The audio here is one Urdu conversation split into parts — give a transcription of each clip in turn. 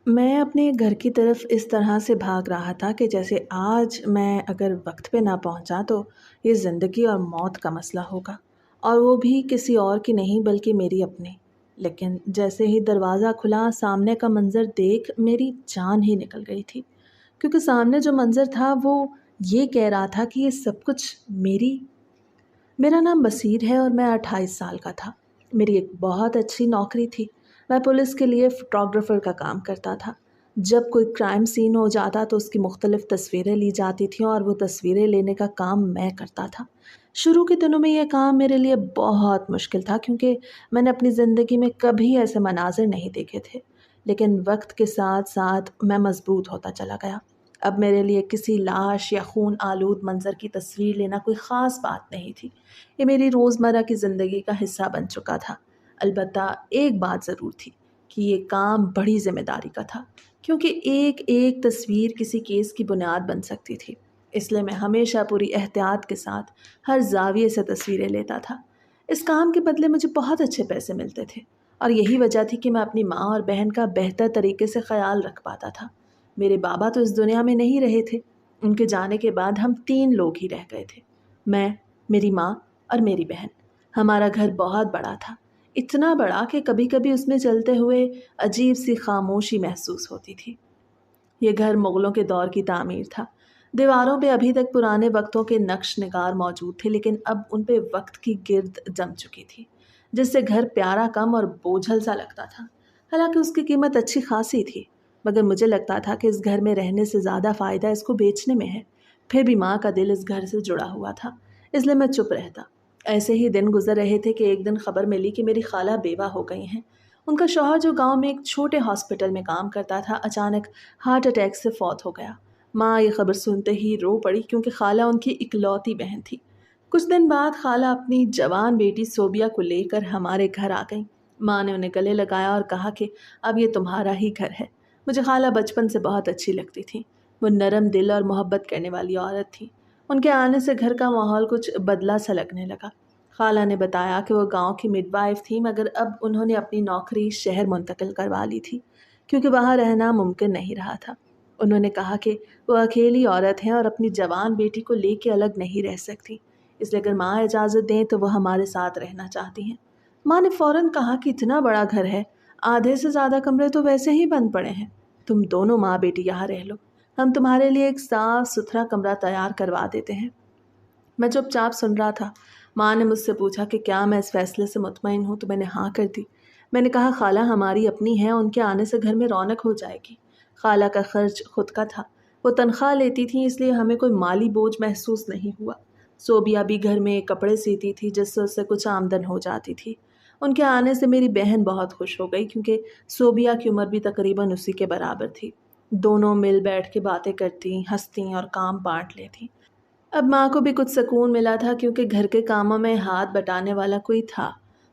میں اپنے گھر کی طرف اس طرح سے بھاگ رہا تھا کہ جیسے آج میں اگر وقت پہ نہ پہنچا تو یہ زندگی اور موت کا مسئلہ ہوگا، اور وہ بھی کسی اور کی نہیں بلکہ میری اپنی۔ لیکن جیسے ہی دروازہ کھلا، سامنے کا منظر دیکھ میری جان ہی نکل گئی تھی، کیونکہ سامنے جو منظر تھا وہ یہ کہہ رہا تھا کہ یہ سب کچھ میرا نام بصیر ہے اور میں 28 سال کا تھا۔ میری ایک بہت اچھی نوکری تھی۔ میں پولیس کے لیے فوٹوگرافر کا کام کرتا تھا۔ جب کوئی کرائم سین ہو جاتا تو اس کی مختلف تصویریں لی جاتی تھیں اور وہ تصویریں لینے کا کام میں کرتا تھا۔ شروع کے دنوں میں یہ کام میرے لیے بہت مشکل تھا، کیونکہ میں نے اپنی زندگی میں کبھی ایسے مناظر نہیں دیکھے تھے۔ لیکن وقت کے ساتھ ساتھ میں مضبوط ہوتا چلا گیا۔ اب میرے لیے کسی لاش یا خون آلود منظر کی تصویر لینا کوئی خاص بات نہیں تھی۔ یہ میری روزمرہ کی زندگی کا حصہ بن چکا تھا۔ البتہ ایک بات ضرور تھی کہ یہ کام بڑی ذمہ داری کا تھا، کیونکہ ایک ایک تصویر کسی کیس کی بنیاد بن سکتی تھی۔ اس لیے میں ہمیشہ پوری احتیاط کے ساتھ ہر زاویے سے تصویریں لیتا تھا۔ اس کام کے بدلے مجھے بہت اچھے پیسے ملتے تھے، اور یہی وجہ تھی کہ میں اپنی ماں اور بہن کا بہتر طریقے سے خیال رکھ پاتا تھا۔ میرے بابا تو اس دنیا میں نہیں رہے تھے۔ ان کے جانے کے بعد ہم 3 لوگ ہی رہ گئے تھے، میں، میری ماں اور میری بہن۔ ہمارا گھر بہت بڑا تھا، اتنا بڑا کہ کبھی کبھی اس میں چلتے ہوئے عجیب سی خاموشی محسوس ہوتی تھی۔ یہ گھر مغلوں کے دور کی تعمیر تھا۔ دیواروں پہ ابھی تک پرانے وقتوں کے نقش نگار موجود تھے، لیکن اب ان پہ وقت کی گرد جم چکی تھی، جس سے گھر پیارا کم اور بوجھل سا لگتا تھا۔ حالانکہ اس کی قیمت اچھی خاصی تھی، مگر مجھے لگتا تھا کہ اس گھر میں رہنے سے زیادہ فائدہ اس کو بیچنے میں ہے۔ پھر بھی ماں کا دل اس گھر سے جڑا ہوا تھا، اس لیے میں چپ رہتا۔ ایسے ہی دن گزر رہے تھے کہ ایک دن خبر ملی کہ میری خالہ بیوہ ہو گئی ہیں۔ ان کا شوہر، جو گاؤں میں ایک چھوٹے ہاسپٹل میں کام کرتا تھا، اچانک ہارٹ اٹیک سے فوت ہو گیا۔ ماں یہ خبر سنتے ہی رو پڑی، کیونکہ خالہ ان کی اکلوتی بہن تھی۔ کچھ دن بعد خالہ اپنی جوان بیٹی صوبیہ کو لے کر ہمارے گھر آ گئیں۔ ماں نے انہیں گلے لگایا اور کہا کہ اب یہ تمہارا ہی گھر ہے۔ مجھے خالہ بچپن سے بہت اچھی لگتی تھی۔ وہ نرم دل اور محبت کرنے والی عورت تھی۔ ان کے آنے سے گھر کا ماحول کچھ بدلا سا لگنے لگا۔ خالہ نے بتایا کہ وہ گاؤں کی مڈ وائف تھی، مگر اب انہوں نے اپنی نوکری شہر منتقل کروا لی تھی، کیونکہ وہاں رہنا ممکن نہیں رہا تھا۔ انہوں نے کہا کہ وہ اکیلی عورت ہیں اور اپنی جوان بیٹی کو لے کے الگ نہیں رہ سکتی، اس لیے اگر ماں اجازت دیں تو وہ ہمارے ساتھ رہنا چاہتی ہیں۔ ماں نے فوراً کہا کہ اتنا بڑا گھر ہے، آدھے سے زیادہ کمرے تو ویسے ہی بند پڑے ہیں، تم دونوں ماں بیٹی یہاں رہ لو، ہم تمہارے لیے ایک صاف ستھرا کمرہ تیار کروا دیتے ہیں۔ میں چپ چاپ سن رہا تھا۔ ماں نے مجھ سے پوچھا کہ کیا میں اس فیصلے سے مطمئن ہوں، تو میں نے ہاں کر دی۔ میں نے کہا خالہ ہماری اپنی ہے، ان کے آنے سے گھر میں رونق ہو جائے گی۔ خالہ کا خرچ خود کا تھا، وہ تنخواہ لیتی تھی، اس لیے ہمیں کوئی مالی بوجھ محسوس نہیں ہوا۔ صوبیہ بھی گھر میں کپڑے سیتی تھی، جس سے اس سے کچھ آمدن ہو جاتی تھی۔ ان کے آنے سے میری بہن بہت خوش ہو گئی، کیونکہ صوبیہ کی عمر بھی تقریباً اسی کے برابر تھی۔ دونوں مل بیٹھ کے باتیں کرتی، ہنستی اور کام بانٹ لیتی۔ اب ماں کو بھی کچھ سکون ملا تھا، کیونکہ گھر کے کاموں میں ہاتھ بٹانے والا کوئی تھا۔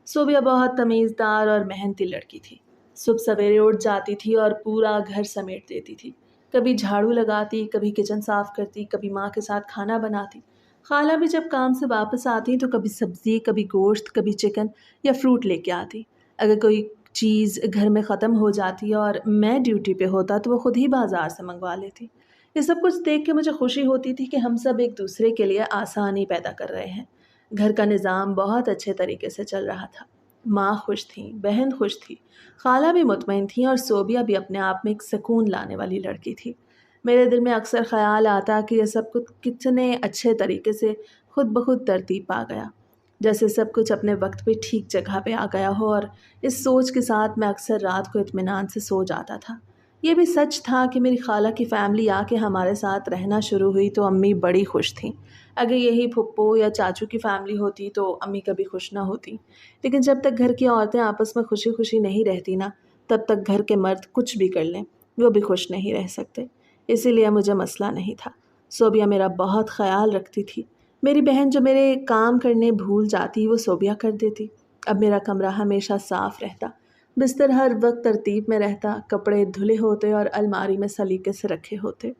صوبیہ بہت تمیزدار اور محنتی لڑکی تھی۔ صبح سویرے اٹھ جاتی تھی اور پورا گھر سمیٹ دیتی تھی۔ کبھی جھاڑو لگاتی، کبھی کچن صاف کرتی، کبھی ماں کے ساتھ کھانا بناتی۔ خالہ بھی جب کام سے واپس آتی تو کبھی سبزی، کبھی گوشت، کبھی چکن یا فروٹ لے کے آتی۔ اگر کوئی چیز گھر میں ختم ہو جاتی اور میں ڈیوٹی پہ ہوتا تو وہ خود ہی بازار سے منگوا لیتی۔ یہ سب کچھ دیکھ کے مجھے خوشی ہوتی تھی کہ ہم سب ایک دوسرے کے لیے آسانی پیدا کر رہے ہیں۔ گھر کا نظام بہت اچھے طریقے سے چل رہا تھا۔ ماں خوش تھیں، بہن خوش تھی، خالہ بھی مطمئن تھیں، اور صوبیہ بھی اپنے آپ میں ایک سکون لانے والی لڑکی تھی۔ میرے دل میں اکثر خیال آتا کہ یہ سب کچھ کتنے اچھے طریقے سے خود بخود ترتیب پا گیا، جیسے سب کچھ اپنے وقت پہ ٹھیک جگہ پہ آ گیا ہو، اور اس سوچ کے ساتھ میں اکثر رات کو اطمینان سے سو جاتا تھا۔ یہ بھی سچ تھا کہ میری خالہ کی فیملی آ کے ہمارے ساتھ رہنا شروع ہوئی تو امی بڑی خوش تھیں۔ اگر یہی پھپھو یا چاچو کی فیملی ہوتی تو امی کبھی خوش نہ ہوتی، لیکن جب تک گھر کی عورتیں آپس میں خوشی خوشی نہیں رہتی نا، تب تک گھر کے مرد کچھ بھی کر لیں وہ بھی خوش نہیں رہ سکتے۔ اسی لیے مجھے مسئلہ نہیں تھا۔ صوبیہ میرا بہت خیال رکھتی تھی۔ میری بہن جو میرے کام کرنے بھول جاتی وہ صوبیہ کر دیتی۔ اب میرا کمرہ ہمیشہ صاف رہتا، بستر ہر وقت ترتیب میں رہتا، کپڑے دھلے ہوتے اور الماری میں سلیقے سے رکھے ہوتے۔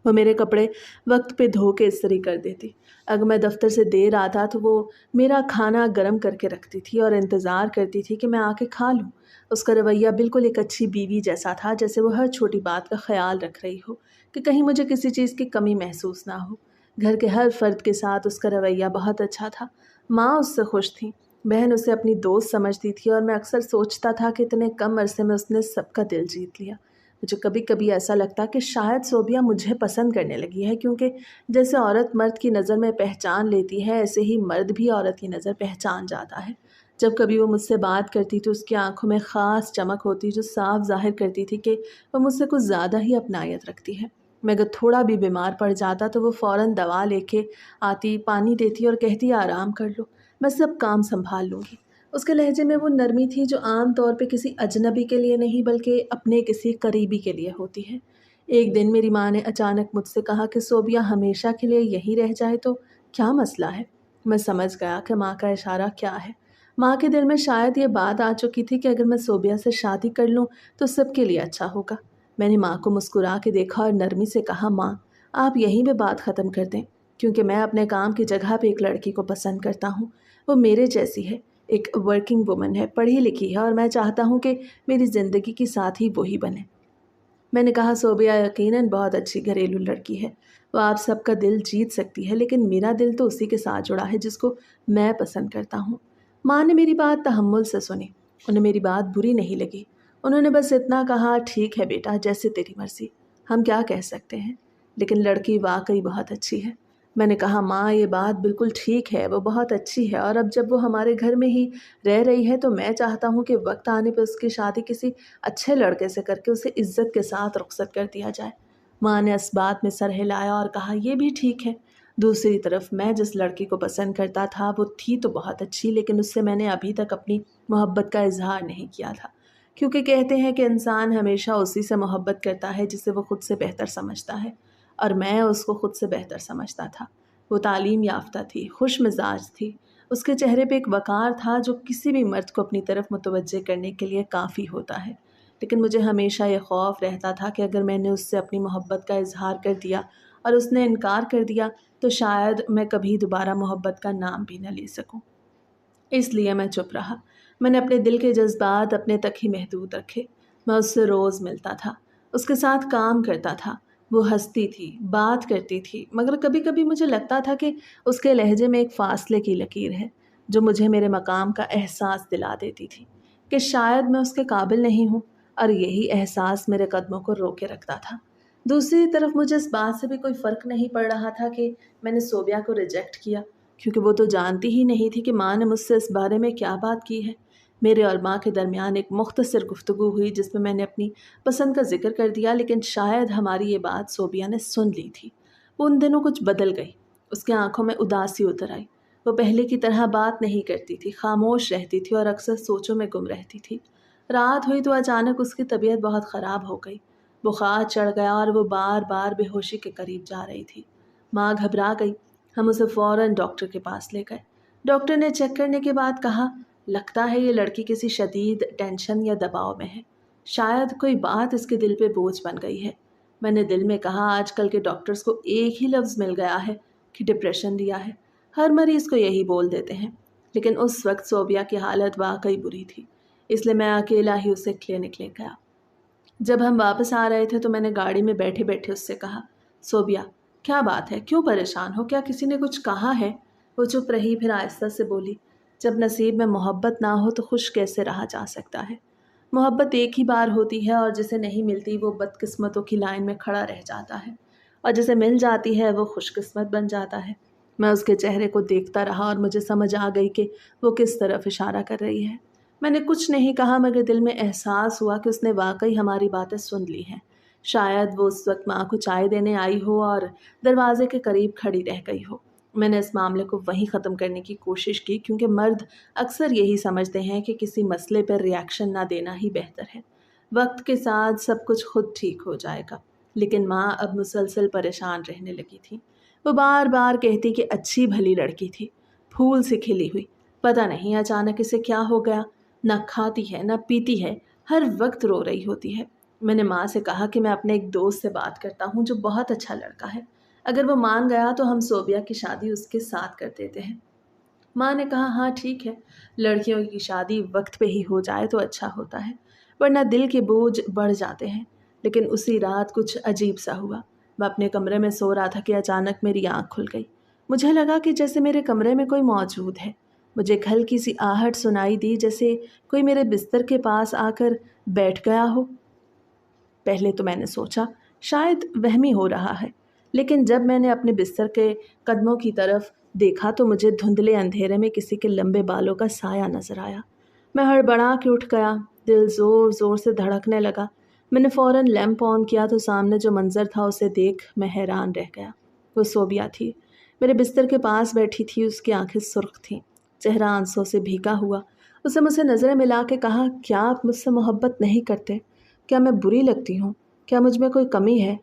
وہ میرے کپڑے وقت پہ دھو کے استری کر دیتی۔ اگر میں دفتر سے دیر آتا تو وہ میرا کھانا گرم کر کے رکھتی تھی اور انتظار کرتی تھی کہ میں آ کے کھا لوں۔ اس کا رویہ بالکل ایک اچھی بیوی جیسا تھا، جیسے وہ ہر چھوٹی بات کا خیال رکھ رہی ہو کہ کہیں مجھے کسی چیز کی کمی محسوس نہ ہو۔ گھر کے ہر فرد کے ساتھ اس کا رویہ بہت اچھا تھا۔ ماں اس سے خوش تھی، بہن اسے اپنی دوست سمجھتی تھی، اور میں اکثر سوچتا تھا کہ اتنے کم عرصے میں اس نے سب کا دل جیت لیا۔ مجھے کبھی کبھی ایسا لگتا کہ شاید صوبیہ مجھے پسند کرنے لگی ہے، کیونکہ جیسے عورت مرد کی نظر میں پہچان لیتی ہے، ایسے ہی مرد بھی عورت کی نظر پہچان جاتا ہے۔ جب کبھی وہ مجھ سے بات کرتی تو اس کی آنکھوں میں خاص چمک ہوتی جو صاف ظاہر کرتی تھی کہ وہ مجھ سے کچھ زیادہ ہی اپنائیت رکھتی ہے۔ میں اگر تھوڑا بھی بیمار پڑ جاتا تو وہ فوراً دوا لے کے آتی، پانی دیتی اور کہتی آرام کر لو، میں سب کام سنبھال لوں گی۔ اس کے لہجے میں وہ نرمی تھی جو عام طور پہ کسی اجنبی کے لیے نہیں بلکہ اپنے کسی قریبی کے لیے ہوتی ہے۔ ایک دن میری ماں نے اچانک مجھ سے کہا کہ صوبیہ ہمیشہ کے لیے یہی رہ جائے تو کیا مسئلہ ہے؟ میں سمجھ گیا کہ ماں کا اشارہ کیا ہے۔ ماں کے دل میں شاید یہ بات آ چکی تھی کہ اگر میں صوبیہ سے شادی کر لوں تو سب کے لیے اچھا ہوگا۔ میں نے ماں کو مسکرا کے دیکھا اور نرمی سے کہا، ماں آپ یہیں پہ بات ختم کر دیں، کیونکہ میں اپنے کام کی جگہ پہ ایک لڑکی کو پسند کرتا ہوں۔ وہ میرے جیسی ہے، ایک ورکنگ وومن ہے، پڑھی لکھی ہے، اور میں چاہتا ہوں کہ میری زندگی کی ساتھی وہی بنے۔ میں نے کہا، صوبیہ یقیناً بہت اچھی گھریلو لڑکی ہے، وہ آپ سب کا دل جیت سکتی ہے، لیکن میرا دل تو اسی کے ساتھ جڑا ہے جس کو میں پسند کرتا ہوں۔ ماں نے میری بات تحمل سے سنی، انہیں میری بات بری نہیں لگی۔ انہوں نے بس اتنا کہا، ٹھیک ہے بیٹا، جیسے تیری مرضی، ہم کیا کہہ سکتے ہیں، لیکن لڑکی واقعی بہت اچھی ہے۔ میں نے کہا، ماں یہ بات بالکل ٹھیک ہے، وہ بہت اچھی ہے، اور اب جب وہ ہمارے گھر میں ہی رہ رہی ہے تو میں چاہتا ہوں کہ وقت آنے پہ اس کی شادی کسی اچھے لڑکے سے کر کے اسے عزت کے ساتھ رخصت کر دیا جائے۔ ماں نے اس بات میں سر ہلایا اور کہا، یہ بھی ٹھیک ہے۔ دوسری طرف میں جس لڑکی کو پسند کرتا تھا وہ تھی تو بہت اچھی، لیکن اس سے میں نے ابھی تک اپنی محبت کا اظہار نہیں کیا تھا، کیونکہ کہتے ہیں کہ انسان ہمیشہ اسی سے محبت کرتا ہے جسے وہ خود سے بہتر سمجھتا ہے، اور میں اس کو خود سے بہتر سمجھتا تھا۔ وہ تعلیم یافتہ تھی، خوش مزاج تھی، اس کے چہرے پہ ایک وقار تھا جو کسی بھی مرد کو اپنی طرف متوجہ کرنے کے لیے کافی ہوتا ہے۔ لیکن مجھے ہمیشہ یہ خوف رہتا تھا کہ اگر میں نے اس سے اپنی محبت کا اظہار کر دیا اور اس نے انکار کر دیا تو شاید میں کبھی دوبارہ محبت کا نام بھی نہ لے سکوں۔ اس لیے میں چپ رہا۔ میں نے اپنے دل کے جذبات اپنے تک ہی محدود رکھے۔ میں اس سے روز ملتا تھا، اس کے ساتھ کام کرتا تھا، وہ ہنستی تھی، بات کرتی تھی، مگر کبھی کبھی مجھے لگتا تھا کہ اس کے لہجے میں ایک فاصلے کی لکیر ہے جو مجھے میرے مقام کا احساس دلا دیتی تھی کہ شاید میں اس کے قابل نہیں ہوں، اور یہی احساس میرے قدموں کو روکے رکھتا تھا۔ دوسری طرف مجھے اس بات سے بھی کوئی فرق نہیں پڑ رہا تھا کہ میں نے صوبیہ کو ریجیکٹ کیا، کیونکہ وہ تو جانتی ہی نہیں تھی کہ ماں نے مجھ سے اس بارے میں کیا بات کی ہے۔ میرے اور ماں کے درمیان ایک مختصر گفتگو ہوئی جس میں نے اپنی پسند کا ذکر کر دیا، لیکن شاید ہماری یہ بات صوبیہ نے سن لی تھی۔ وہ ان دنوں کچھ بدل گئی، اس کے آنکھوں میں اداسی اتر آئی، وہ پہلے کی طرح بات نہیں کرتی تھی، خاموش رہتی تھی اور اکثر سوچوں میں گم رہتی تھی۔ رات ہوئی تو اچانک اس کی طبیعت بہت خراب ہو گئی، بخار چڑھ گیا اور وہ بار بار بے ہوشی کے قریب جا رہی تھی۔ ماں گھبرا گئی، ہم اسے فوراً ڈاکٹر کے پاس لے گئے۔ ڈاکٹر نے چیک کرنے کے بعد کہا، لگتا ہے یہ لڑکی کسی شدید ٹینشن یا دباؤ میں ہے، شاید کوئی بات اس کے دل پہ بوجھ بن گئی ہے۔ میں نے دل میں کہا، آج کل کے ڈاکٹرز کو ایک ہی لفظ مل گیا ہے کہ ڈپریشن دیا ہے، ہر مریض کو یہی بول دیتے ہیں۔ لیکن اس وقت صوبیہ کی حالت واقعی بری تھی، اس لیے میں اکیلا ہی اسے کلینک لے گیا۔ جب ہم واپس آ رہے تھے تو میں نے گاڑی میں بیٹھے بیٹھے اس سے کہا، صوبیہ کیا بات ہے، کیوں پریشان ہو، کیا کسی نے کچھ کہا ہے؟ وہ چپ رہی، پھر آہستہ سے بولی، جب نصیب میں محبت نہ ہو تو خوش کیسے رہا جا سکتا ہے؟ محبت ایک ہی بار ہوتی ہے، اور جسے نہیں ملتی وہ بدقسمتوں کی لائن میں کھڑا رہ جاتا ہے، اور جسے مل جاتی ہے وہ خوش قسمت بن جاتا ہے۔ میں اس کے چہرے کو دیکھتا رہا اور مجھے سمجھ آ گئی کہ وہ کس طرف اشارہ کر رہی ہے۔ میں نے کچھ نہیں کہا، مگر دل میں احساس ہوا کہ اس نے واقعی ہماری باتیں سن لی ہیں۔ شاید وہ اس وقت ماں کو چائے دینے آئی ہو اور دروازے کے قریب کھڑی رہ گئی ہو۔ میں نے اس معاملے کو وہیں ختم کرنے کی کوشش کی، کیونکہ مرد اکثر یہی سمجھتے ہیں کہ کسی مسئلے پر ری ایکشن نہ دینا ہی بہتر ہے، وقت کے ساتھ سب کچھ خود ٹھیک ہو جائے گا۔ لیکن ماں اب مسلسل پریشان رہنے لگی تھی۔ وہ بار بار کہتی کہ اچھی بھلی لڑکی تھی، پھول سے کھلی ہوئی، پتہ نہیں اچانک اسے کیا ہو گیا، نہ کھاتی ہے نہ پیتی ہے، ہر وقت رو رہی ہوتی ہے۔ میں نے ماں سے کہا کہ میں اپنے ایک دوست سے بات کرتا ہوں جو بہت اچھا لڑکا ہے، اگر وہ مان گیا تو ہم صوبیہ کی شادی اس کے ساتھ کر دیتے ہیں۔ ماں نے کہا ہاں ٹھیک ہے، لڑکیوں کی شادی وقت پہ ہی ہو جائے تو اچھا ہوتا ہے، ورنہ دل کے بوجھ بڑھ جاتے ہیں۔ لیکن اسی رات کچھ عجیب سا ہوا۔ میں اپنے کمرے میں سو رہا تھا کہ اچانک میری آنکھ کھل گئی۔ مجھے لگا کہ جیسے میرے کمرے میں کوئی موجود ہے۔ مجھے ایک ہلکی سی آہٹ سنائی دی، جیسے کوئی میرے بستر کے پاس آ کر بیٹھ گیا ہو۔ پہلے تو میں نے سوچا شاید وہمی ہو رہا ہے، لیکن جب میں نے اپنے بستر کے قدموں کی طرف دیکھا تو مجھے دھندلے اندھیرے میں کسی کے لمبے بالوں کا سایہ نظر آیا۔ میں ہڑبڑا کے اٹھ گیا، دل زور زور سے دھڑکنے لگا۔ میں نے فوراً لیمپ آن کیا تو سامنے جو منظر تھا اسے دیکھ میں حیران رہ گیا۔ وہ صوبیہ تھی، میرے بستر کے پاس بیٹھی تھی۔ اس کی آنکھیں سرخ تھیں، چہرہ آنسوں سے بھیگا ہوا۔ اسے مجھ سے نظریں ملا کے کہا، کیا آپ مجھ سے محبت نہیں کرتے؟ کیا میں بری لگتی ہوں؟ کیا مجھ میں کوئی کمی ہے؟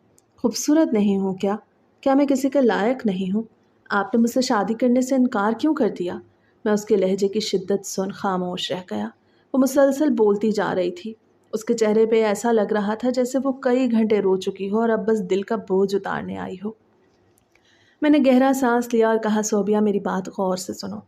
خوبصورت نہیں ہوں کیا؟ کیا میں کسی کے لائق نہیں ہوں؟ آپ نے مجھ سے شادی کرنے سے انکار کیوں کر دیا؟ میں اس کے لہجے کی شدت سن خاموش رہ گیا۔ وہ مسلسل بولتی جا رہی تھی۔ اس کے چہرے پہ ایسا لگ رہا تھا جیسے وہ کئی گھنٹے رو چکی ہو اور اب بس دل کا بوجھ اتارنے آئی ہو۔ میں نے گہرا سانس لیا اور کہا، صوبیہ میری بات غور سے سنو۔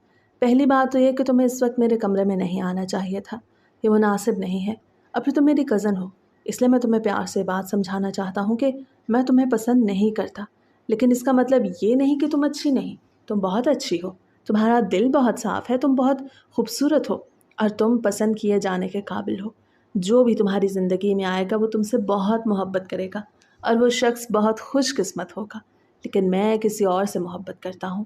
پہلی بات تو یہ کہ تمہیں اس وقت میرے کمرے میں نہیں آنا چاہیے تھا، یہ مناسب نہیں ہے۔ اب پھر تم میری کزن ہو، اس لیے میں تمہیں پیار سے بات سمجھانا چاہتا ہوں کہ میں تمہیں پسند نہیں کرتا، لیکن اس کا مطلب یہ نہیں کہ تم اچھی نہیں، تم بہت اچھی ہو، تمہارا دل بہت صاف ہے، تم بہت خوبصورت ہو اور تم پسند کیے جانے کے قابل ہو۔ جو بھی تمہاری زندگی میں آئے گا وہ تم سے بہت محبت کرے گا اور وہ شخص بہت خوش قسمت ہوگا، لیکن میں کسی اور سے محبت کرتا ہوں۔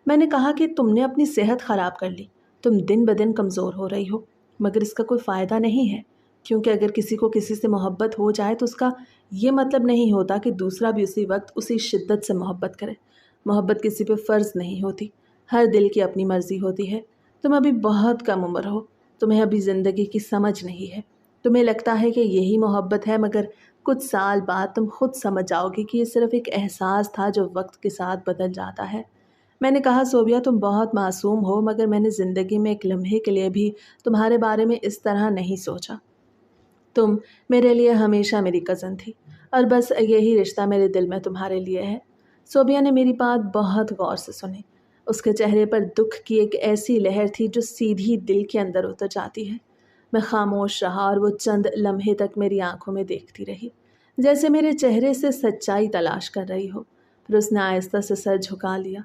میں نے کہا کہ تم نے اپنی صحت خراب کر لی، تم دن بدن کمزور ہو رہی ہو، مگر اس کا کوئی فائدہ نہیں ہے، کیونکہ اگر کسی کو کسی سے محبت ہو جائے تو اس کا یہ مطلب نہیں ہوتا کہ دوسرا بھی اسی وقت اسی شدت سے محبت کرے۔ محبت کسی پہ فرض نہیں ہوتی، ہر دل کی اپنی مرضی ہوتی ہے۔ تم ابھی بہت کم عمر ہو، تمہیں ابھی زندگی کی سمجھ نہیں ہے، تمہیں لگتا ہے کہ یہی محبت ہے، مگر کچھ سال بعد تم خود سمجھ جاؤ گی کہ یہ صرف ایک احساس تھا جو وقت کے ساتھ بدل جاتا ہے۔ میں نے کہا، صوبیہ تم بہت معصوم ہو، مگر میں نے زندگی میں ایک لمحے کے لیے بھی تمہارے بارے میں اس طرح نہیں سوچا۔ تم میرے لیے ہمیشہ میری کزن تھی اور بس یہی رشتہ میرے دل میں تمہارے لیے ہے۔ صوبیہ نے میری بات بہت غور سے سنی۔ اس کے چہرے پر دکھ کی ایک ایسی لہر تھی جو سیدھی دل کے اندر اتر جاتی ہے۔ میں خاموش رہا اور وہ چند لمحے تک میری آنکھوں میں دیکھتی رہی، جیسے میرے چہرے سے سچائی تلاش کر رہی ہو۔ پھر اس نے آہستہ سے سر جھکا لیا۔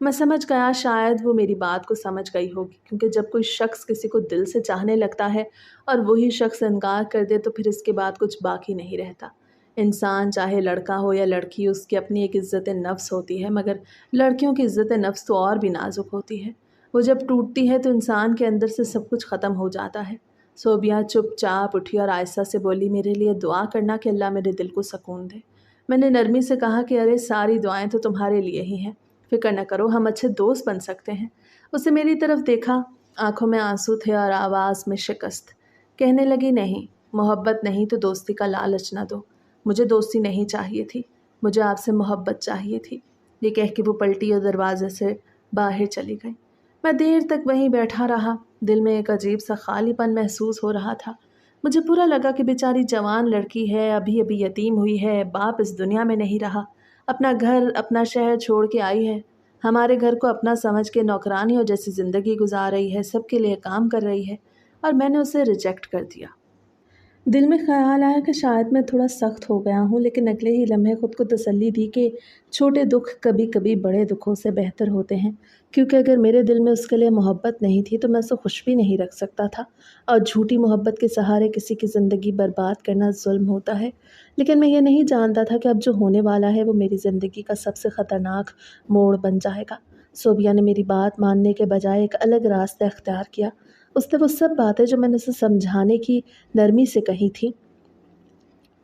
میں سمجھ گیا شاید وہ میری بات کو سمجھ گئی ہوگی، کیونکہ جب کوئی شخص کسی کو دل سے چاہنے لگتا ہے اور وہی شخص انکار کر دے تو پھر اس کے بعد کچھ باقی نہیں رہتا۔ انسان چاہے لڑکا ہو یا لڑکی، اس کی اپنی ایک عزت نفس ہوتی ہے، مگر لڑکیوں کی عزت نفس تو اور بھی نازک ہوتی ہے۔ وہ جب ٹوٹتی ہے تو انسان کے اندر سے سب کچھ ختم ہو جاتا ہے۔ صوبیہ چپ چاپ اٹھی اور آہستہ سے بولی، میرے لیے دعا کرنا کہ اللہ میرے دل کو سکون دے۔ میں نے نرمی سے کہا کہ ارے ساری دعائیں تو تمہارے لیے ہی ہیں، فکر نہ کرو، ہم اچھے دوست بن سکتے ہیں۔ اسے میری طرف دیکھا، آنکھوں میں آنسو تھے اور آواز میں شکست۔ کہنے لگی، نہیں، محبت نہیں تو دوستی کا لالچ نہ دو۔ مجھے دوستی نہیں چاہیے تھی، مجھے آپ سے محبت چاہیے تھی۔ یہ کہہ کے وہ پلٹی اور دروازے سے باہر چلی گئی۔ میں دیر تک وہیں بیٹھا رہا، دل میں ایک عجیب سا خالی پن محسوس ہو رہا تھا۔ مجھے برا لگا کہ بیچاری جوان لڑکی ہے، ابھی ابھی یتیم ہوئی ہے، باپ اس دنیا میں نہیں رہا، اپنا گھر اپنا شہر چھوڑ کے آئی ہے، ہمارے گھر کو اپنا سمجھ کے نوکرانیوں جیسی زندگی گزار رہی ہے، سب کے لیے کام کر رہی ہے، اور میں نے اسے ریجیکٹ کر دیا۔ دل میں خیال آیا کہ شاید میں تھوڑا سخت ہو گیا ہوں، لیکن اگلے ہی لمحے خود کو تسلی دی کہ چھوٹے دکھ کبھی کبھی بڑے دکھوں سے بہتر ہوتے ہیں، کیونکہ اگر میرے دل میں اس کے لیے محبت نہیں تھی تو میں اسے خوش بھی نہیں رکھ سکتا تھا، اور جھوٹی محبت کے سہارے کسی کی زندگی برباد کرنا ظلم ہوتا ہے۔ لیکن میں یہ نہیں جانتا تھا کہ اب جو ہونے والا ہے وہ میری زندگی کا سب سے خطرناک موڑ بن جائے گا۔ صوبیہ نے میری بات ماننے کے بجائے ایک الگ راستہ اختیار کیا۔ اس نے وہ سب باتیں جو میں نے اسے سمجھانے کی نرمی سے کہی تھی،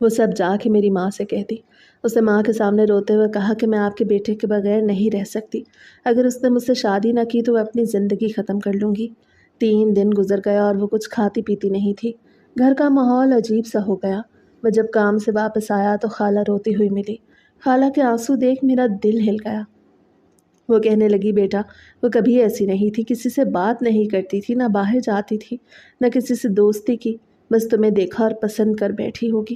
وہ سب جا کے میری ماں سے کہہ دی۔ اس نے ماں کے سامنے روتے ہوئے کہا کہ میں آپ کے بیٹے کے بغیر نہیں رہ سکتی، اگر اس نے مجھ سے شادی نہ کی تو وہ اپنی زندگی ختم کر لوں گی۔ 3 دن گزر گیا اور وہ کچھ کھاتی پیتی نہیں تھی۔ گھر کا ماحول عجیب سا ہو گیا۔ وہ جب کام سے واپس آیا تو خالہ روتی ہوئی ملی۔ خالہ کے آنسو دیکھ میرا دل ہل گیا۔ وہ کہنے لگی، بیٹا، وہ کبھی ایسی نہیں تھی، کسی سے بات نہیں کرتی تھی، نہ باہر جاتی تھی، نہ کسی سے دوستی کی، بس تمہیں دیکھا اور پسند کر بیٹھی ہوگی۔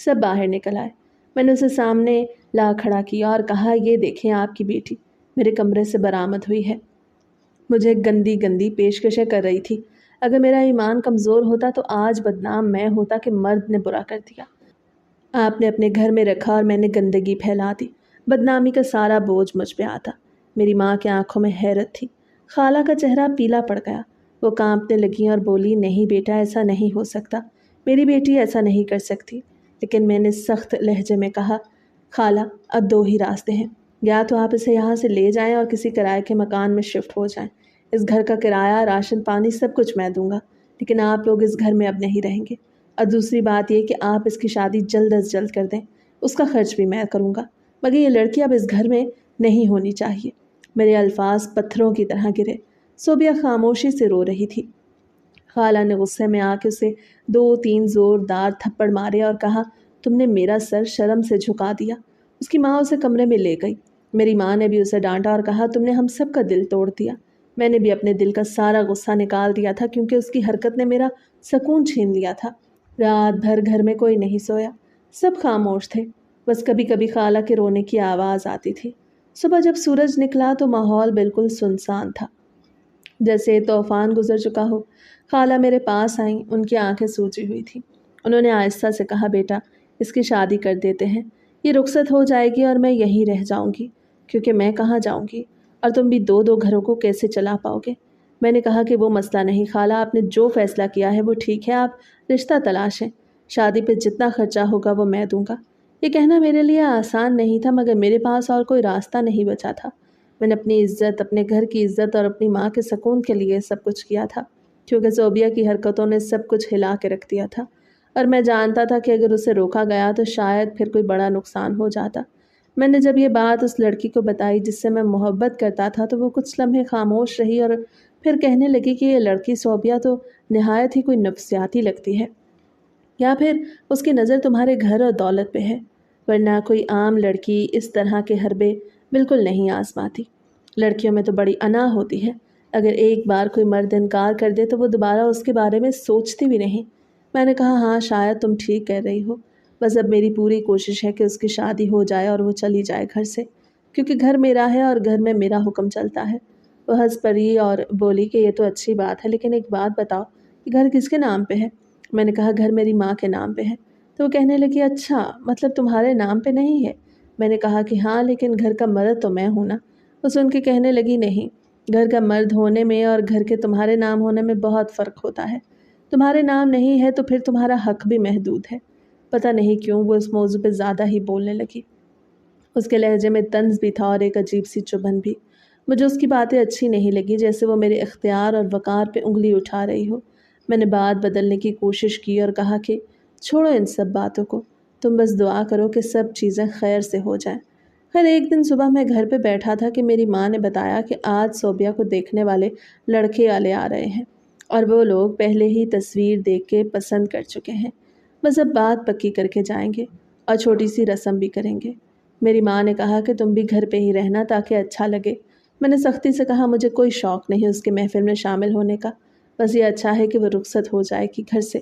سب باہر نکل آئے۔ میں نے اسے سامنے لا کھڑا کیا اور کہا، یہ دیکھیں آپ کی بیٹی میرے کمرے سے برآمد ہوئی ہے۔ مجھے گندی گندی پیشکشیں کر رہی تھی۔ اگر میرا ایمان کمزور ہوتا تو آج بدنام میں ہوتا کہ مرد نے برا کر دیا۔ آپ نے اپنے گھر میں رکھا اور میں نے گندگی پھیلا دی۔ بدنامی کا سارا بوجھ مجھ پہ آتا۔ میری ماں کی آنکھوں میں حیرت تھی۔ خالہ کا چہرہ پیلا پڑ گیا۔ وہ کانپنے لگیں اور بولی، نہیں بیٹا، ایسا نہیں ہو سکتا، میری بیٹی ایسا نہیں کر سکتی۔ لیکن میں نے سخت لہجے میں کہا، خالہ اب دو ہی راستے ہیں، یا تو آپ اسے یہاں سے لے جائیں اور کسی کرائے کے مکان میں شفٹ ہو جائیں۔ اس گھر کا کرایہ، راشن پانی سب کچھ میں دوں گا، لیکن آپ لوگ اس گھر میں اب نہیں رہیں گے۔ اور دوسری بات یہ کہ آپ اس کی شادی جلد از جلد کر دیں، اس کا خرچ بھی میں کروں گا، مگر یہ لڑکی اب اس گھر میں نہیں ہونی چاہیے۔ میرے الفاظ پتھروں کی طرح گرے۔ صوبیہ خاموشی سے رو رہی تھی۔ خالہ نے غصے میں آ کے اسے 2-3 زوردار تھپڑ مارے اور کہا، تم نے میرا سر شرم سے جھکا دیا۔ اس کی ماں اسے کمرے میں لے گئی۔ میری ماں نے بھی اسے ڈانٹا اور کہا، تم نے ہم سب کا دل توڑ دیا۔ میں نے بھی اپنے دل کا سارا غصہ نکال دیا تھا، کیونکہ اس کی حرکت نے میرا سکون چھین لیا تھا۔ رات بھر گھر میں کوئی نہیں سویا، سب خاموش تھے، بس کبھی کبھی خالہ کے رونے کی آواز آتی تھی۔ صبح جب سورج نکلا تو ماحول بالکل سنسان تھا، جیسے طوفان گزر چکا ہو۔ خالہ میرے پاس آئیں، ان کی آنکھیں سوجی ہوئی تھیں۔ انہوں نے آہستہ سے کہا، بیٹا اس کی شادی کر دیتے ہیں، یہ رخصت ہو جائے گی اور میں یہیں رہ جاؤں گی، کیونکہ میں کہاں جاؤں گی، اور تم بھی 2 گھروں کو کیسے چلا پاؤ گے۔ میں نے کہا کہ وہ مسئلہ نہیں خالہ، آپ نے جو فیصلہ کیا ہے وہ ٹھیک ہے، آپ رشتہ تلاشیں، شادی پہ جتنا خرچہ ہوگا وہ میں دوں گا۔ یہ کہنا میرے لیے آسان نہیں تھا، مگر میرے پاس اور کوئی راستہ نہیں بچا تھا۔ میں نے اپنی عزت، اپنے گھر کی عزت اور اپنی ماں کے سکون کے لیے سب کچھ کیا تھا، کیونکہ صوبیہ کی حرکتوں نے سب کچھ ہلا کے رکھ دیا تھا، اور میں جانتا تھا کہ اگر اسے روکا گیا تو شاید پھر کوئی بڑا نقصان ہو جاتا۔ میں نے جب یہ بات اس لڑکی کو بتائی جس سے میں محبت کرتا تھا تو وہ کچھ لمحے خاموش رہی اور پھر کہنے لگی کہ یہ لڑکی صوبیہ تو نہایت ہی کوئی نفسیاتی لگتی ہے، یا پھر اس کی نظر تمہارے گھر اور دولت پہ ہے، ورنہ کوئی عام لڑکی اس طرح کے حربے بالکل نہیں آزماتی۔ لڑکیوں میں تو بڑی انا ہوتی ہے، اگر ایک بار کوئی مرد انکار کر دے تو وہ دوبارہ اس کے بارے میں سوچتی بھی نہیں۔ میں نے کہا، ہاں شاید تم ٹھیک کہہ رہی ہو، بس اب میری پوری کوشش ہے کہ اس کی شادی ہو جائے اور وہ چلی جائے گھر سے، کیونکہ گھر میرا ہے اور گھر میں میرا حکم چلتا ہے۔ وہ ہنس پڑی اور بولی کہ یہ تو اچھی بات ہے، لیکن ایک بات بتاؤ کہ گھر کس کے نام پہ ہے؟ میں نے کہا، گھر میری ماں کے نام پہ ہے۔ تو وہ کہنے لگی، اچھا مطلب تمہارے نام پہ نہیں ہے؟ میں نے کہا کہ ہاں، لیکن گھر کا مرد تو میں ہوں نا۔ وہ سن کے کہنے لگی، نہیں، گھر کا مرد ہونے میں اور گھر کے تمہارے نام ہونے میں بہت فرق ہوتا ہے۔ تمہارے نام نہیں ہے تو پھر تمہارا حق بھی محدود ہے۔ پتہ نہیں کیوں وہ اس موضوع پہ زیادہ ہی بولنے لگی۔ اس کے لہجے میں طنز بھی تھا اور ایک عجیب سی چبھن بھی۔ مجھے اس کی باتیں اچھی نہیں لگی، جیسے وہ میرے اختیار اور وقار پہ انگلی اٹھا رہی ہو۔ میں نے بات بدلنے کی کوشش کی اور کہا کہ چھوڑو ان سب باتوں کو، تم بس دعا کرو کہ سب چیزیں خیر سے ہو جائیں۔ خیر ایک دن صبح میں گھر پہ بیٹھا تھا کہ میری ماں نے بتایا کہ آج صوبیہ کو دیکھنے والے لڑکے والے آ رہے ہیں، اور وہ لوگ پہلے ہی تصویر دیکھ کے پسند کر چکے ہیں، بس اب بات پکی کر کے جائیں گے اور چھوٹی سی رسم بھی کریں گے۔ میری ماں نے کہا کہ تم بھی گھر پہ ہی رہنا تاکہ اچھا لگے۔ میں نے سختی سے کہا، مجھے کوئی شوق نہیں اس کے محفل میں شامل ہونے کا، بس یہ اچھا ہے کہ وہ رخصت ہو جائے گی گھر سے۔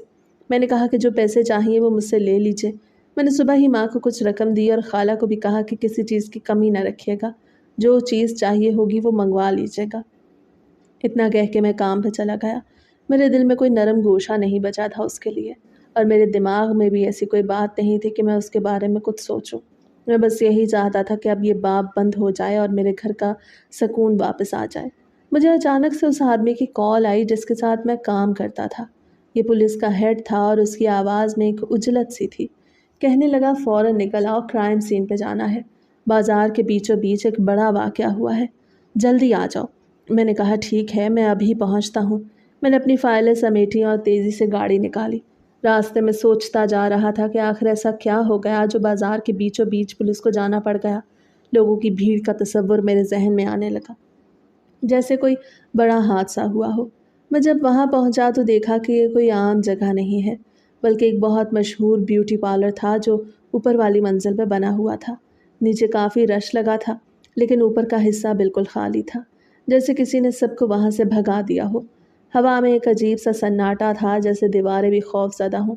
میں نے کہا کہ جو پیسے چاہیے وہ مجھ سے لے لیجئے۔ میں نے صبح ہی ماں کو کچھ رقم دی اور خالہ کو بھی کہا کہ کسی چیز کی کمی نہ رکھیے گا، جو چیز چاہیے ہوگی وہ منگوا لیجیے گا۔ اتنا کہہ کے میں کام پہ چلا گیا۔ میرے دل میں کوئی نرم گوشہ نہیں بچا تھا اس کے لیے، اور میرے دماغ میں بھی ایسی کوئی بات نہیں تھی کہ میں اس کے بارے میں کچھ سوچوں۔ میں بس یہی چاہتا تھا کہ اب یہ باب بند ہو جائے اور میرے گھر کا سکون واپس آ جائے۔ مجھے اچانک سے اس آدمی کی کال آئی جس کے ساتھ میں کام کرتا تھا۔ یہ پولیس کا ہیڈ تھا اور اس کی آواز میں ایک عجلت سی تھی۔ کہنے لگا، فوراً نکل آؤ، کرائم سین پہ جانا ہے، بازار کے بیچوں بیچ ایک بڑا واقعہ ہوا ہے، جلدی آ جاؤ۔ میں نے کہا، ٹھیک ہے، میں ابھی پہنچتا ہوں۔ میں نے اپنی فائلیں سمیٹیں اور تیزی سے گاڑی نکالی۔ راستے میں سوچتا جا رہا تھا کہ آخر ایسا کیا ہو گیا جو بازار کے بیچوں بیچ پولیس کو جانا پڑ گیا۔ لوگوں کی بھیڑ کا تصور میرے ذہن میں آنے لگا، جیسے کوئی بڑا حادثہ ہوا ہو۔ میں جب وہاں پہنچا تو دیکھا کہ یہ کوئی عام جگہ نہیں ہے، بلکہ ایک بہت مشہور بیوٹی پارلر تھا جو اوپر والی منزل پہ بنا ہوا تھا۔ نیچے کافی رش لگا تھا، لیکن اوپر کا حصہ بالکل خالی تھا، جیسے کسی نے سب کو وہاں سے بھگا دیا ہو۔ ہوا میں ایک عجیب سا سناٹا تھا، جیسے دیواریں بھی خوف زدہ ہوں۔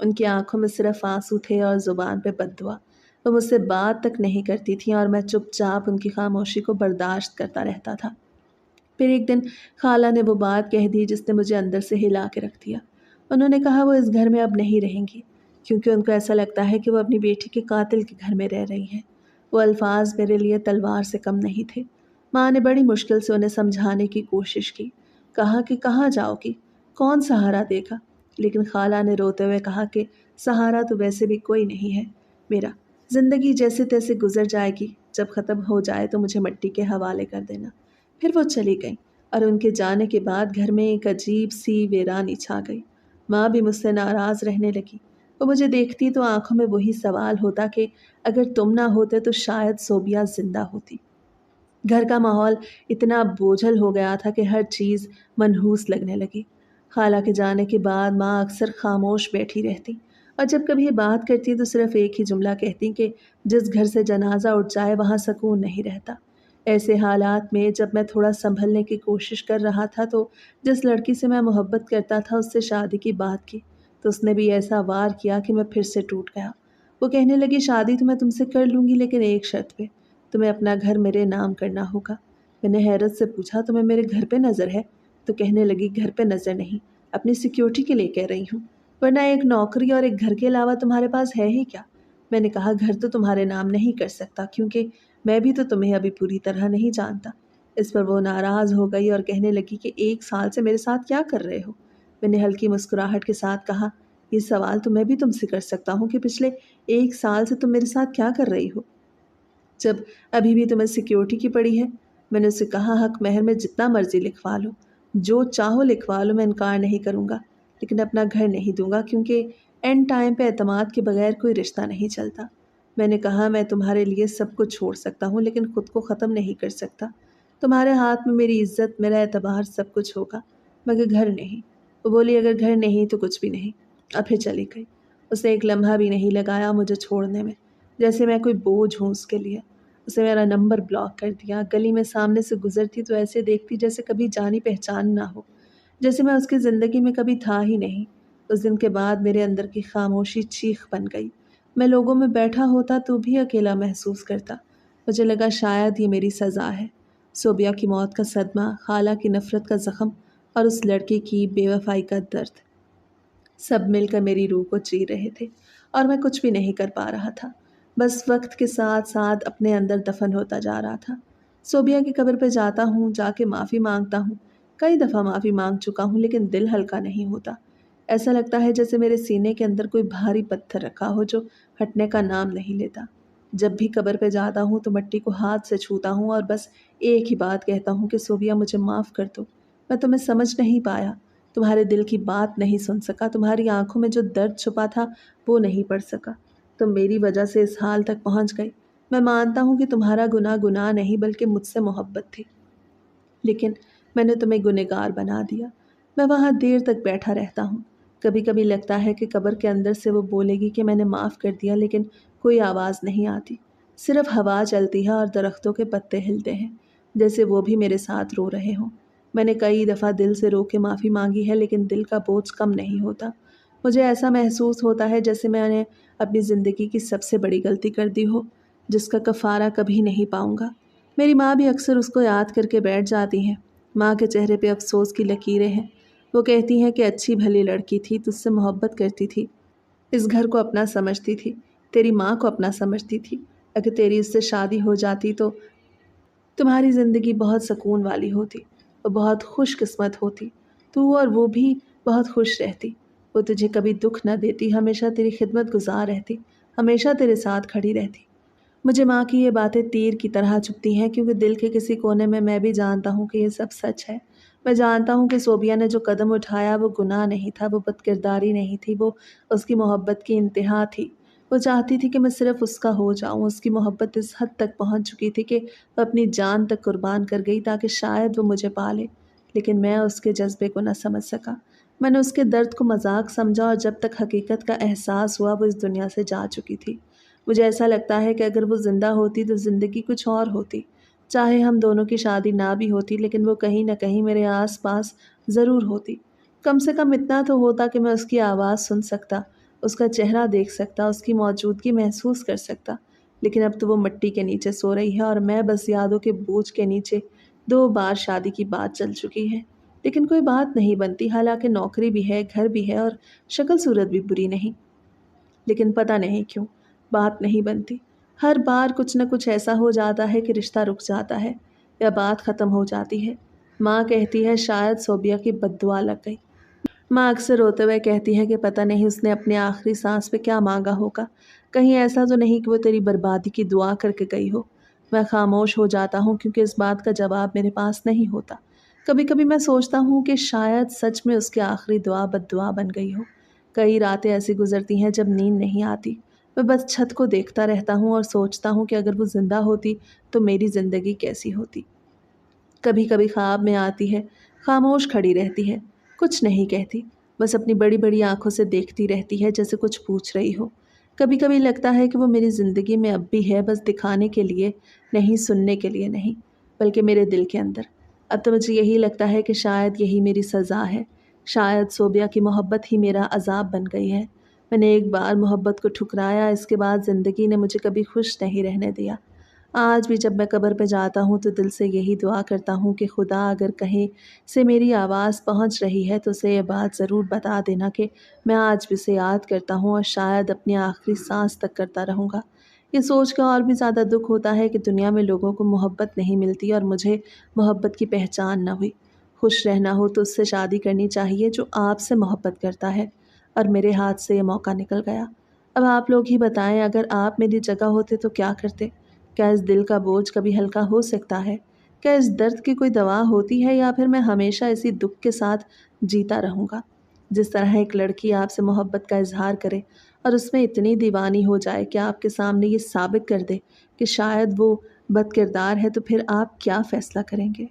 ان کی آنکھوں میں صرف آنسو تھے اور زبان پہ بددعا۔ وہ مجھ سے بات تک نہیں کرتی تھیں اور میں چپ چاپ ان کی خاموشی کو برداشت کرتا رہتا تھا۔ پھر ایک دن خالہ نے وہ بات کہہ دی جس نے مجھے اندر سے ہلا کے رکھ دیا۔ انہوں نے کہا وہ اس گھر میں اب نہیں رہیں گی کیونکہ ان کو ایسا لگتا ہے کہ وہ اپنی بیٹی کے قاتل کے گھر میں رہ رہی ہیں۔ وہ الفاظ میرے لیے تلوار سے کم نہیں تھے۔ ماں نے بڑی مشکل سے انہیں سمجھانے کی کوشش کی، کہا کہ کہاں جاؤ گی، کون سہارا دے گا، لیکن خالہ نے روتے ہوئے کہا کہ سہارا تو ویسے بھی کوئی نہیں ہے میرا، زندگی جیسے تیسے گزر جائے گی، جب ختم ہو جائے تو مجھے مٹی کے حوالے کر دینا۔ پھر وہ چلی گئیں اور ان کے جانے کے بعد گھر میں ایک عجیب سی ویرانی چھا گئی۔ ماں بھی مجھ سے ناراض رہنے لگی۔ وہ مجھے دیکھتی تو آنکھوں میں وہی سوال ہوتا کہ اگر تم نہ ہوتے تو شاید صوبیہ زندہ ہوتی۔ گھر کا ماحول اتنا بوجھل ہو گیا تھا کہ ہر چیز منحوس لگنے لگی۔ خالہ کے جانے کے بعد ماں اکثر خاموش بیٹھی رہتی اور جب کبھی یہ بات کرتی تو صرف ایک ہی جملہ کہتی کہ جس گھر سے جنازہ اٹھ جائے وہاں سکون نہیں رہتا۔ ایسے حالات میں جب میں تھوڑا سنبھلنے کی کوشش کر رہا تھا تو جس لڑکی سے میں محبت کرتا تھا اس سے شادی کی بات کی تو اس نے بھی ایسا وار کیا کہ میں پھر سے ٹوٹ گیا۔ وہ کہنے لگی شادی تو میں تم سے کر لوں گی لیکن ایک شرط پہ، تمہیں اپنا گھر میرے نام کرنا ہوگا۔ میں نے حیرت سے پوچھا تمہیں میرے گھر پہ نظر ہے؟ تو کہنے لگی گھر پہ نظر نہیں، اپنی سیکیورٹی کے لیے کہہ رہی ہوں، ورنہ ایک نوکری اور ایک گھر کے علاوہ تمہارے پاس ہے ہی کیا؟ میں نے کہا گھر تو تمہارے نام نہیں کر سکتا کیونکہ میں بھی تو تمہیں ابھی پوری طرح نہیں جانتا۔ اس پر وہ ناراض ہو گئی اور کہنے لگی کہ 1 سال سے میرے ساتھ کیا کر رہے ہو؟ میں نے ہلکی مسکراہٹ کے ساتھ کہا یہ سوال تو میں بھی تم سے کر سکتا ہوں کہ پچھلے 1 سال سے تم میرے ساتھ کیا کر رہی ہو جب ابھی بھی تمہیں سیکیورٹی کی پڑی ہے؟ میں نے اسے کہا حق مہر میں جتنا مرضی لکھوا لو، جو چاہو لکھوا لو، میں انکار نہیں کروں گا، لیکن اپنا گھر نہیں دوں گا کیونکہ اینڈ ٹائم پہ اعتماد کے بغیر کوئی رشتہ نہیں چلتا۔ میں نے کہا میں تمہارے لیے سب کچھ چھوڑ سکتا ہوں لیکن خود کو ختم نہیں کر سکتا۔ تمہارے ہاتھ میں میری عزت، میرا اعتبار سب کچھ ہوگا مگر گھر نہیں۔ وہ بولی اگر گھر نہیں تو کچھ بھی نہیں، اور پھر چلی گئی۔ اس نے ایک لمحہ بھی نہیں لگایا مجھے چھوڑنے میں، جیسے میں کوئی بوجھ ہوں اس کے لیے۔ اسے میرا نمبر بلاک کر دیا۔ گلی میں سامنے سے گزرتی تو ایسے دیکھتی جیسے کبھی جانی پہچان نہ ہو، جیسے میں اس کی زندگی میں کبھی تھا ہی نہیں۔ اس دن کے بعد میرے اندر کی خاموشی چیخ بن گئی۔ میں لوگوں میں بیٹھا ہوتا تو بھی اکیلا محسوس کرتا۔ مجھے لگا شاید یہ میری سزا ہے۔ صوبیہ کی موت کا صدمہ، خالہ کی نفرت کا زخم اور اس لڑکے کی بے وفائی کا درد، سب مل کر میری روح کو چیر رہے تھے اور میں کچھ بھی نہیں کر پا رہا تھا، بس وقت کے ساتھ ساتھ اپنے اندر دفن ہوتا جا رہا تھا۔ صوبیہ کی قبر پہ جاتا ہوں، جا کے معافی مانگتا ہوں، کئی دفعہ معافی مانگ چکا ہوں لیکن دل ہلکا نہیں ہوتا۔ ایسا لگتا ہے جیسے میرے سینے کے اندر کوئی بھاری پتھر رکھا ہو جو ہٹنے کا نام نہیں لیتا۔ جب بھی قبر پہ جاتا ہوں تو مٹی کو ہاتھ سے چھوتا ہوں اور بس ایک ہی بات کہتا ہوں کہ صوبیہ مجھے معاف کر دو، میں تمہیں سمجھ نہیں پایا، تمہارے دل کی بات نہیں سن سکا، تمہاری آنکھوں میں جو درد چھپا تھا وہ نہیں پڑھ سکا، تم میری وجہ سے اس حال تک پہنچ گئی۔ میں مانتا ہوں کہ تمہارا گناہ نہیں بلکہ مجھ سے محبت تھی، لیکن میں نے تمہیں گنہگار بنا دیا۔ میں وہاں دیر تک بیٹھا رہتا ہوں۔ کبھی کبھی لگتا ہے کہ قبر کے اندر سے وہ بولے گی کہ میں نے معاف کر دیا، لیکن کوئی آواز نہیں آتی، صرف ہوا چلتی ہے اور درختوں کے پتے ہلتے ہیں جیسے وہ بھی میرے ساتھ رو رہے ہوں۔ میں نے کئی دفعہ دل سے رو کے معافی مانگی ہے لیکن دل کا بوجھ کم نہیں ہوتا۔ مجھے ایسا محسوس ہوتا ہے جیسے میں نے اپنی زندگی کی سب سے بڑی غلطی کر دی ہو جس کا کفارہ کبھی نہیں پاؤں گا۔ میری ماں بھی اکثر اس کو یاد کر کے بیٹھ جاتی ہیں۔ ماں کے چہرے پہ افسوس کی لکیریں ہیں۔ وہ کہتی ہیں کہ اچھی بھلی لڑکی تھی، تجھ سے محبت کرتی تھی، اس گھر کو اپنا سمجھتی تھی، تیری ماں کو اپنا سمجھتی تھی، اگر تیری اس سے شادی ہو جاتی تو تمہاری زندگی بہت سکون والی ہوتی، وہ بہت خوش قسمت ہوتی، تو اور وہ بھی بہت خوش رہتی، وہ تجھے کبھی دکھ نہ دیتی، ہمیشہ تیری خدمت گزار رہتی، ہمیشہ تیرے ساتھ کھڑی رہتی۔ مجھے ماں کی یہ باتیں تیر کی طرح چبھتی ہیں کیونکہ دل کے کسی کونے میں بھی جانتا ہوں کہ یہ سب سچ ہے۔ میں جانتا ہوں کہ صوبیہ نے جو قدم اٹھایا وہ گناہ نہیں تھا، وہ بد کرداری نہیں تھی، وہ اس کی محبت کی انتہا تھی۔ وہ چاہتی تھی کہ میں صرف اس کا ہو جاؤں۔ اس کی محبت اس حد تک پہنچ چکی تھی کہ وہ اپنی جان تک قربان کر گئی تاکہ شاید وہ مجھے پالے، لیکن میں اس کے جذبے کو نہ سمجھ سکا۔ میں نے اس کے درد کو مذاق سمجھا اور جب تک حقیقت کا احساس ہوا وہ اس دنیا سے جا چکی تھی۔ مجھے ایسا لگتا ہے کہ اگر وہ زندہ ہوتی تو زندگی کچھ اور ہوتی، چاہے ہم دونوں کی شادی نہ بھی ہوتی لیکن وہ کہیں نہ کہیں میرے آس پاس ضرور ہوتی۔ کم سے کم اتنا تو ہوتا کہ میں اس کی آواز سن سکتا، اس کا چہرہ دیکھ سکتا، اس کی موجودگی محسوس کر سکتا، لیکن اب تو وہ مٹی کے نیچے سو رہی ہے اور میں بس یادوں کے بوجھ کے نیچے 2 بار شادی کی بات چل چکی ہے، لیکن کوئی بات نہیں بنتی، حالانکہ نوکری بھی ہے، گھر بھی ہے اور شکل صورت بھی بری نہیں، لیکن پتہ نہیں کیوں بات نہیں بنتی۔ ہر بار کچھ نہ کچھ ایسا ہو جاتا ہے کہ رشتہ رک جاتا ہے یا بات ختم ہو جاتی ہے۔ ماں کہتی ہے شاید صوبیہ کی بد دعا لگ گئی۔ ماں اکثر روتے ہوئے کہتی ہے کہ پتہ نہیں اس نے اپنے آخری سانس پہ کیا مانگا ہوگا، کہیں ایسا تو نہیں کہ وہ تیری بربادی کی دعا کر کے گئی ہو۔ میں خاموش ہو جاتا ہوں کیونکہ اس بات کا جواب میرے پاس نہیں ہوتا۔ کبھی کبھی میں سوچتا ہوں کہ شاید سچ میں اس کی آخری دعا بد دعا بن گئی ہو۔ کئی راتیں ایسی گزرتی ہیں جب نیند نہیں آتی، میں بس چھت کو دیکھتا رہتا ہوں اور سوچتا ہوں کہ اگر وہ زندہ ہوتی تو میری زندگی کیسی ہوتی۔ کبھی کبھی خواب میں آتی ہے، خاموش کھڑی رہتی ہے، کچھ نہیں کہتی، بس اپنی بڑی بڑی آنکھوں سے دیکھتی رہتی ہے جیسے کچھ پوچھ رہی ہو۔ کبھی کبھی لگتا ہے کہ وہ میری زندگی میں اب بھی ہے، بس دکھانے کے لیے نہیں، سننے کے لیے نہیں، بلکہ میرے دل کے اندر۔ اب تو مجھے یہی لگتا ہے کہ شاید یہی میری سزا ہے، شاید صوبیہ کی محبت ہی میرا عذاب بن گئی ہے۔ میں نے ایک بار محبت کو ٹھکرایا، اس کے بعد زندگی نے مجھے کبھی خوش نہیں رہنے دیا۔ آج بھی جب میں قبر پہ جاتا ہوں تو دل سے یہی دعا کرتا ہوں کہ خدا اگر کہیں سے میری آواز پہنچ رہی ہے تو اسے یہ بات ضرور بتا دینا کہ میں آج بھی اسے یاد کرتا ہوں اور شاید اپنی آخری سانس تک کرتا رہوں گا۔ یہ سوچ کر اور بھی زیادہ دکھ ہوتا ہے کہ دنیا میں لوگوں کو محبت نہیں ملتی اور مجھے محبت کی پہچان نہ ہوئی۔ خوش رہنا ہو تو اس سے شادی کرنی چاہیے جو آپ سے محبت کرتا ہے، اور میرے ہاتھ سے یہ موقع نکل گیا۔ اب آپ لوگ ہی بتائیں، اگر آپ میری جگہ ہوتے تو کیا کرتے؟ کیا اس دل کا بوجھ کبھی ہلکا ہو سکتا ہے؟ کیا اس درد کی کوئی دوا ہوتی ہے، یا پھر میں ہمیشہ اسی دکھ کے ساتھ جیتا رہوں گا؟ جس طرح ایک لڑکی آپ سے محبت کا اظہار کرے اور اس میں اتنی دیوانی ہو جائے کہ آپ کے سامنے یہ ثابت کر دے کہ شاید وہ بد کردار ہے، تو پھر آپ کیا فیصلہ کریں گے؟